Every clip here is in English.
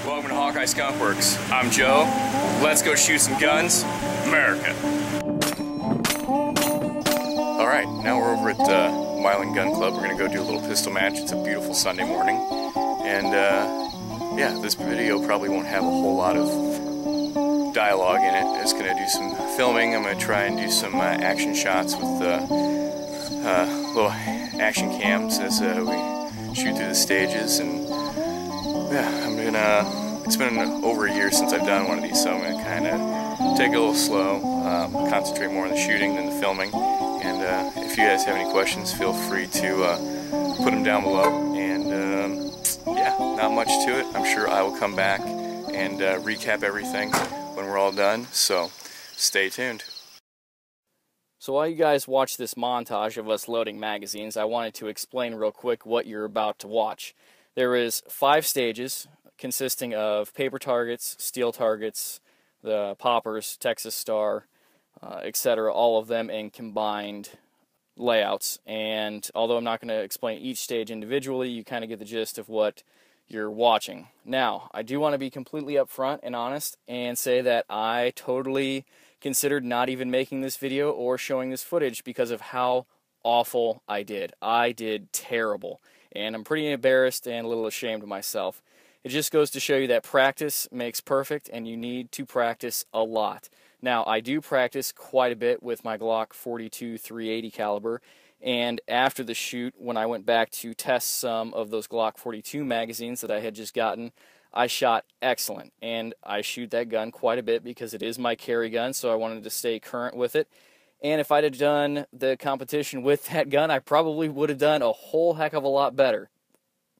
Welcome to Hawkeye Skunk Works. I'm Joe. Let's go shoot some guns, America. Alright, now we're over at Milan Gun Club. We're going to go do a little pistol match. It's a beautiful Sunday morning. And yeah, this video probably won't have a whole lot of dialogue in it. It's going to do some filming. I'm going to try and do some action shots with little action cams as we shoot through the stages. And yeah, it's been over a year since I've done one of these, so I'm going to kind of take it a little slow, concentrate more on the shooting than the filming. And if you guys have any questions, feel free to put them down below. And yeah, not much to it. I'm sure I will come back and recap everything when we're all done, so stay tuned. So while you guys watch this montage of us loading magazines, I wanted to explain real quick what you're about to watch. There is 5 stages consisting of paper targets, steel targets, the poppers, Texas Star, etc., all of them in combined layouts. And although I'm not going to explain each stage individually, you kind of get the gist of what you're watching. Now, I do want to be completely upfront and honest and say that I totally considered not even making this video or showing this footage because of how awful I did. I did terrible, and I'm pretty embarrassed and a little ashamed of myself. It just goes to show you that practice makes perfect, and you need to practice a lot. Now, I do practice quite a bit with my Glock 42 380 caliber, and after the shoot, when I went back to test some of those Glock 42 magazines that I had just gotten, I shot excellent, and I shoot that gun quite a bit because it is my carry gun, so I wanted to stay current with it. And if I'd have done the competition with that gun, I probably would have done a whole heck of a lot better.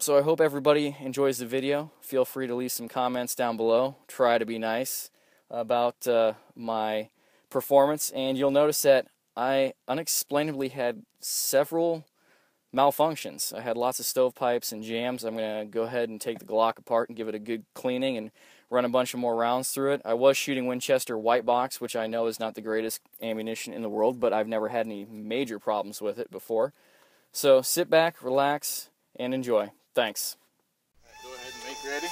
So I hope everybody enjoys the video. Feel free to leave some comments down below. Try to be nice about my performance, and you'll notice that I unexplainably had several malfunctions. I had lots of stovepipes and jams. I'm going to go ahead and take the Glock apart and give it a good cleaning and run a bunch of more rounds through it. I was shooting Winchester white box, which I know is not the greatest ammunition in the world, but I've never had any major problems with it before. So sit back, relax, and enjoy. Thanks. Go ahead and make ready.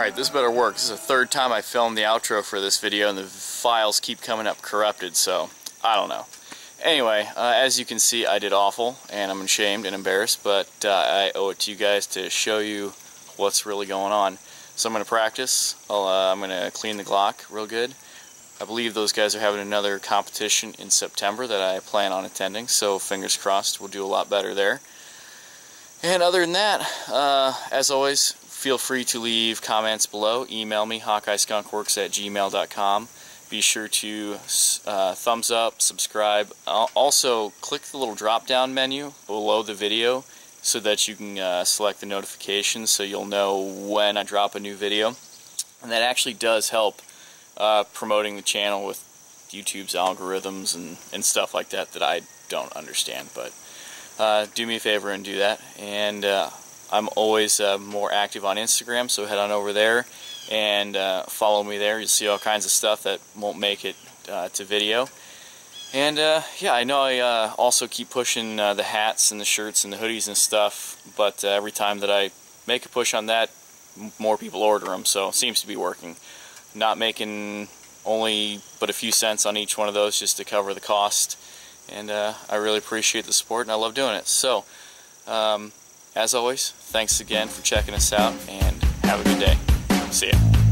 Alright, this better work. This is the third time I filmed the outro for this video and the files keep coming up corrupted, so I don't know. Anyway, as you can see, I did awful, and I'm ashamed and embarrassed, but I owe it to you guys to show you what's really going on. So I'm going to practice. I'm going to clean the Glock real good. I believe those guys are having another competition in September that I plan on attending, so fingers crossed we'll do a lot better there. And other than that, as always, feel free to leave comments below. Email me, hawkeyeskunkworks@gmail.com. Be sure to thumbs up, subscribe. Also, click the little drop-down menu below the video so that you can select the notifications so you'll know when I drop a new video. And that actually does help promoting the channel with YouTube's algorithms and stuff like that that I don't understand. But do me a favor and do that. And I'm always more active on Instagram, so head on over there and follow me there. You'll see all kinds of stuff that won't make it to video. And yeah, I know I also keep pushing the hats and the shirts and the hoodies and stuff, but every time that I make a push on that, more people order them, so it seems to be working. Not making only but a few cents on each one of those just to cover the cost, and I really appreciate the support and I love doing it. So as always, thanks again for checking us out, and have a good day. See ya.